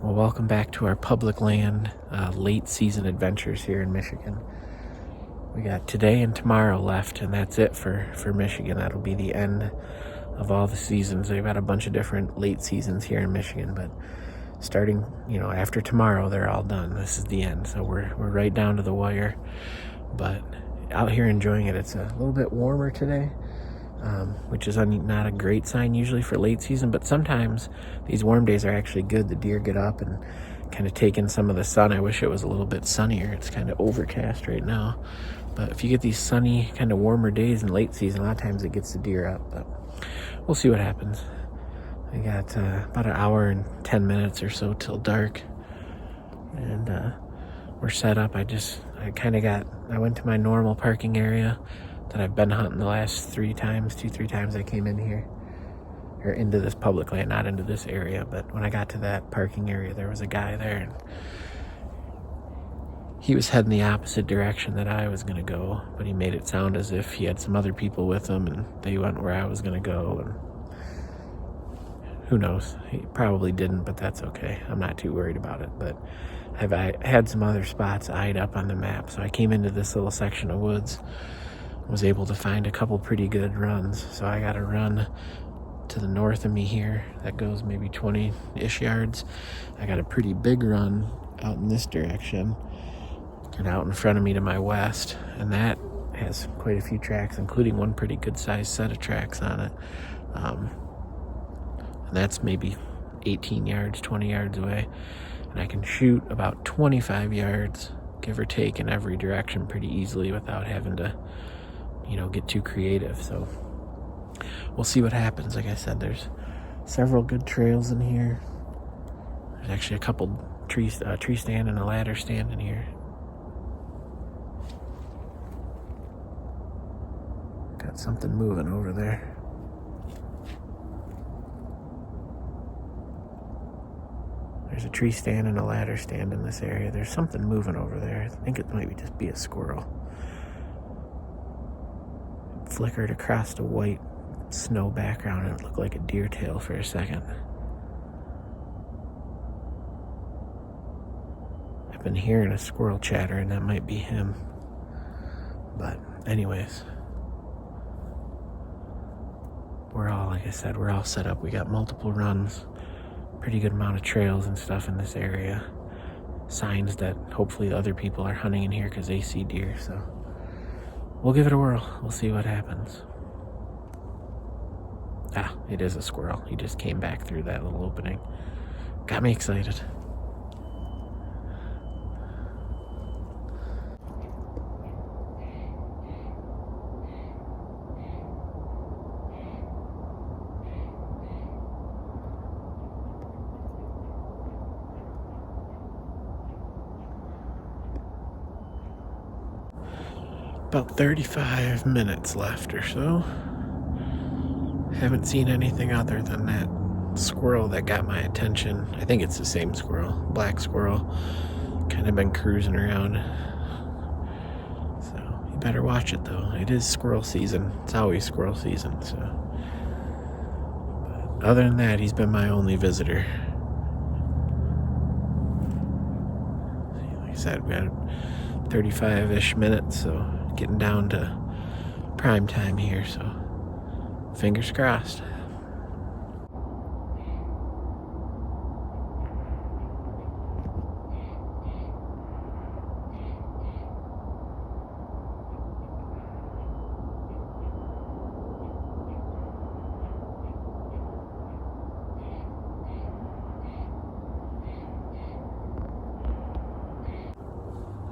Well, welcome back to our public land late season adventures here in Michigan. We got today and tomorrow left, and that's it for Michigan. That'll be the end of all the seasons. They've got a bunch of different late seasons here in Michigan, but starting, after tomorrow, they're all done. This is the end, so we're right down to the wire. But out here enjoying it. It's a little bit warmer today, which is not a great sign usually for late season, but sometimes these warm days are actually good. The deer get up and kind of take in some of the sun. I wish it was a little bit sunnier. It's kind of overcast right now, but if you get these sunny kind of warmer days in late season, a lot of times it gets the deer up, but we'll see what happens. We got about an hour and 10 minutes or so till dark, and we're set up. I went to my normal parking area that I've been hunting the last 3 times I came in here, or into this public land, not into this area. But when I got to that parking area, there was a guy there, and he was heading the opposite direction that I was gonna go, but he made it sound as if he had some other people with him and they went where I was gonna go, and who knows, he probably didn't, but that's okay. I'm not too worried about it. But I had some other spots eyed up on the map, so I came into this little section of woods, was able to find a couple pretty good runs. So I got a run to the north of me here that goes maybe 20-ish yards. I got a pretty big run out in this direction and out in front of me to my west, and that has quite a few tracks, including one pretty good sized set of tracks on it. And that's maybe 18 yards, 20 yards away, and I can shoot about 25 yards, give or take, in every direction pretty easily without having to get too creative. So we'll see what happens. Like I said, there's several good trails in here. There's actually a couple tree stand and a ladder stand in here. Got something moving over there. There's a tree stand and a ladder stand in this area. There's something moving over there. I think it might just be a squirrel. Flickered across the white snow background and it looked like a deer tail for a second. I've been hearing a squirrel chatter, and that might be him. But anyways, like I said, we're all set up. We got multiple runs, pretty good amount of trails and stuff in this area. Signs that hopefully other people are hunting in here because they see deer, so we'll give it a whirl. We'll see what happens. It is a squirrel. He just came back through that little opening. Got me excited. About 35 minutes left or so. Haven't seen anything other than that squirrel that got my attention. I think it's the same squirrel, black squirrel. Kind of been cruising around. So you better watch it though. It is squirrel season. It's always squirrel season. So, but other than that, he's been my only visitor. Like I said, we had 35-ish minutes, so getting down to prime time here, so fingers crossed.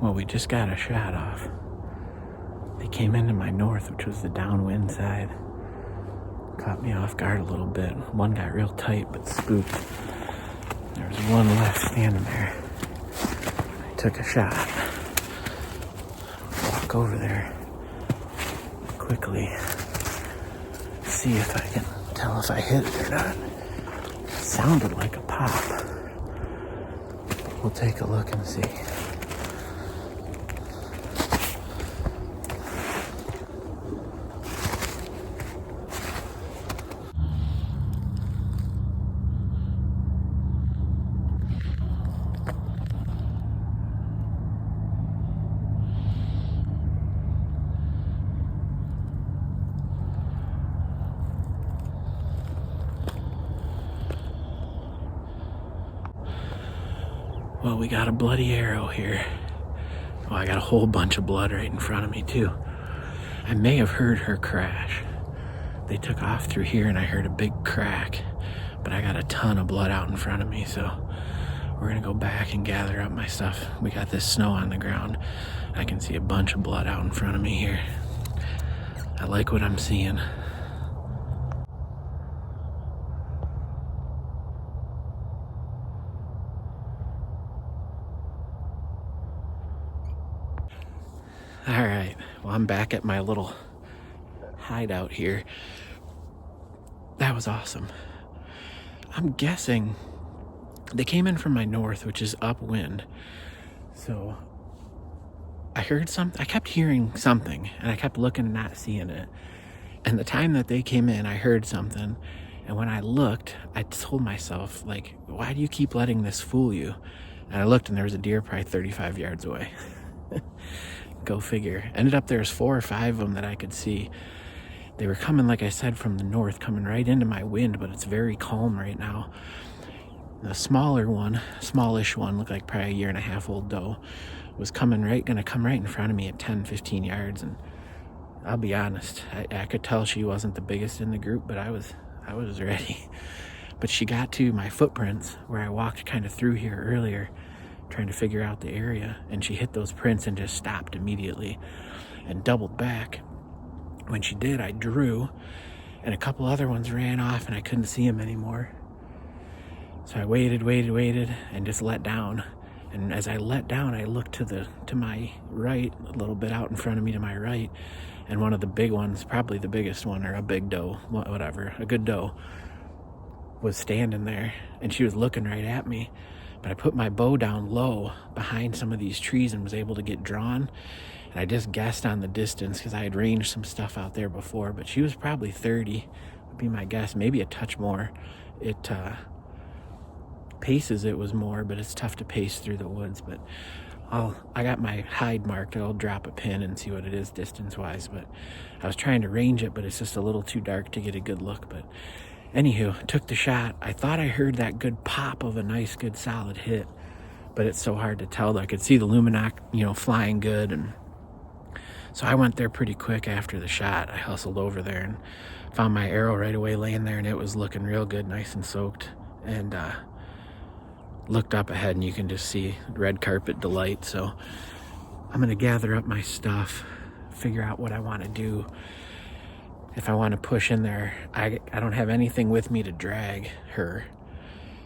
Well, we just got a shot off. They came into my north, which was the downwind side. Caught me off guard a little bit. One got real tight, but spooked. There was one left standing there. I took a shot. Walk over there quickly. See if I can tell if I hit it or not. It sounded like a pop. We'll take a look and see. Well, we got a bloody arrow here. Oh, I got a whole bunch of blood right in front of me too. I may have heard her crash. They took off through here and I heard a big crack, but I got a ton of blood out in front of me, so we're gonna go back and gather up my stuff. We got this snow on the ground. I can see a bunch of blood out in front of me here. I like what I'm seeing. All right, well, I'm back at my little hideout here. That was awesome. I'm guessing they came in from my north, which is upwind. So I heard something. I kept hearing something, and I kept looking and not seeing it. And the time that they came in, I heard something. And when I looked, I told myself, like, why do you keep letting this fool you? And I looked, and there was a deer probably 35 yards away. Go figure. Ended up there was 4 or 5 of them that I could see. They were coming, like I said, from the north, coming right into my wind, but it's very calm right now. The smaller one, smallish one, looked like probably a 1.5-year-old doe, was gonna come right in front of me at 10, 15 yards. And I'll be honest, I could tell she wasn't the biggest in the group, but I was ready. But she got to my footprints where I walked kind of through here earlier, trying to figure out the area, and she hit those prints and just stopped immediately and doubled back. When she did, I drew, and a couple other ones ran off, and I couldn't see them anymore. So I waited, and just let down. And as I let down, I looked to my right, a little bit out in front of me to my right, and one of the big ones, probably the biggest one, or a big doe, whatever, a good doe, was standing there, and she was looking right at me. But I put my bow down low behind some of these trees and was able to get drawn. And I just guessed on the distance because I had ranged some stuff out there before, but she was probably 30, would be my guess, maybe a touch more. It paces it was more, but it's tough to pace through the woods. But I got my hide marked. I'll drop a pin and see what it is distance wise. But I was trying to range it, but it's just a little too dark to get a good look. But anywho, took the shot. I thought I heard that good pop of a nice, good, solid hit, but it's so hard to tell. I could see the luminoc, flying good, and so I went there pretty quick after the shot. I hustled over there and found my arrow right away laying there, and it was looking real good, nice and soaked. And looked up ahead, and you can just see red carpet delight. So I'm gonna gather up my stuff, figure out what I want to do. If I want to push in there, I don't have anything with me to drag her,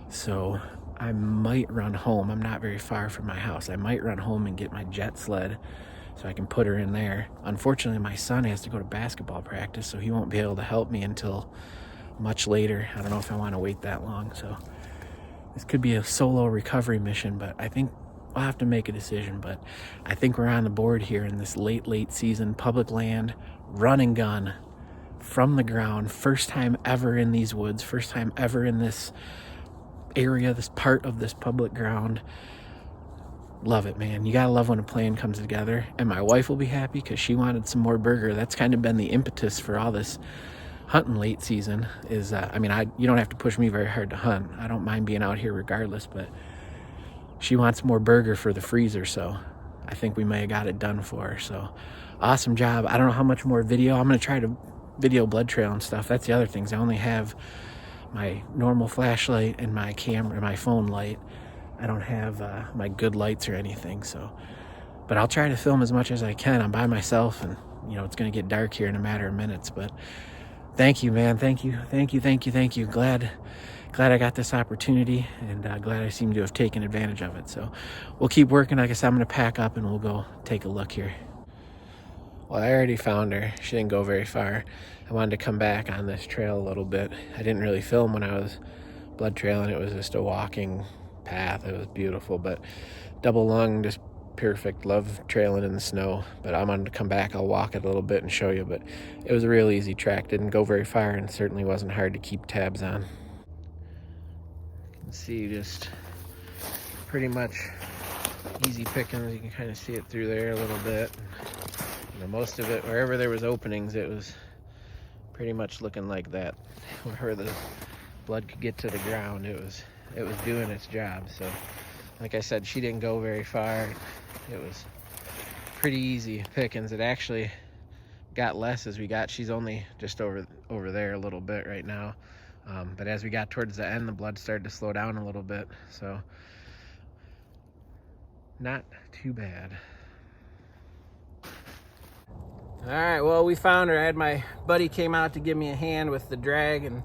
so I might run home. I'm not very far from my house. I might run home and get my jet sled so I can put her in there. Unfortunately, my son has to go to basketball practice, so he won't be able to help me until much later. I don't know if I want to wait that long, so this could be a solo recovery mission, but I think I'll have to make a decision. But I think we're on the board here in this late season public land, run and gun, from the ground, first time ever in these woods, first time ever in this area, this part of this public ground. Love it, man. You gotta love when a plan comes together. And my wife will be happy because she wanted some more burger. That's kind of been the impetus for all this hunting late season is, you don't have to push me very hard to hunt. I don't mind being out here regardless, but she wants more burger for the freezer, so I think we may have got it done for her. So awesome job. I don't know how much more video. I'm gonna try to video blood trail and stuff. That's the other things. I only have my normal flashlight and my camera, my phone light. I don't have my good lights or anything, so, but I'll try to film as much as I can. I'm by myself, and it's gonna get dark here in a matter of minutes. But thank you, man. Thank you. Glad I got this opportunity, and glad I seem to have taken advantage of it. So we'll keep working. Like I said, I'm gonna pack up and we'll go take a look here. Well, I already found her. She didn't go very far. I wanted to come back on this trail a little bit. I didn't really film when I was blood trailing. It was just a walking path. It was beautiful, but double lung, just perfect. Love trailing in the snow. But I wanted to come back. I'll walk it a little bit and show you. But it was a real easy track. Didn't go very far, and certainly wasn't hard to keep tabs on. You can see just pretty much easy pickings. You can kind of see it through there a little bit. Most of it, wherever there was openings, it was pretty much looking like that. Where the blood could get to the ground, it was doing its job. So Like I said, she didn't go very far. It was pretty easy pickings. It actually got less as we got, she's only just over there a little bit right now. But as we got towards the end, the blood started to slow down a little bit. So not too bad. All right, well, we found her. I had my buddy came out to give me a hand with the drag, and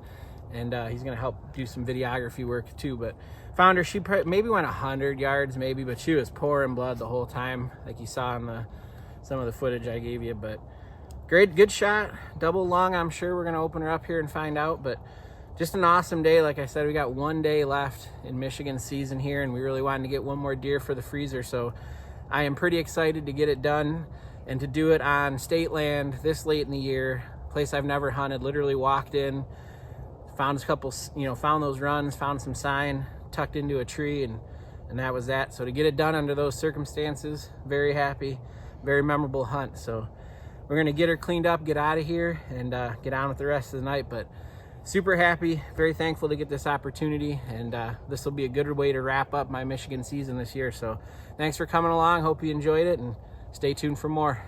he's gonna help do some videography work too. But found her. She maybe went 100 yards, maybe, but she was pouring blood the whole time, like you saw in some of the footage I gave you. But good shot, double lung. I'm sure we're gonna open her up here and find out. But just an awesome day. Like I said, we got 1 day left in Michigan season here, and we really wanted to get one more deer for the freezer. So I am pretty excited to get it done and to do it on state land this late in the year. Place I've never hunted. Literally walked in, found a couple, found those runs, found some sign, tucked into a tree, and that was that. So to get it done under those circumstances, very happy, very memorable hunt. So we're gonna get her cleaned up, get out of here, and get on with the rest of the night. But super happy, very thankful to get this opportunity, and this will be a good way to wrap up my Michigan season this year. So thanks for coming along. Hope you enjoyed it, and stay tuned for more.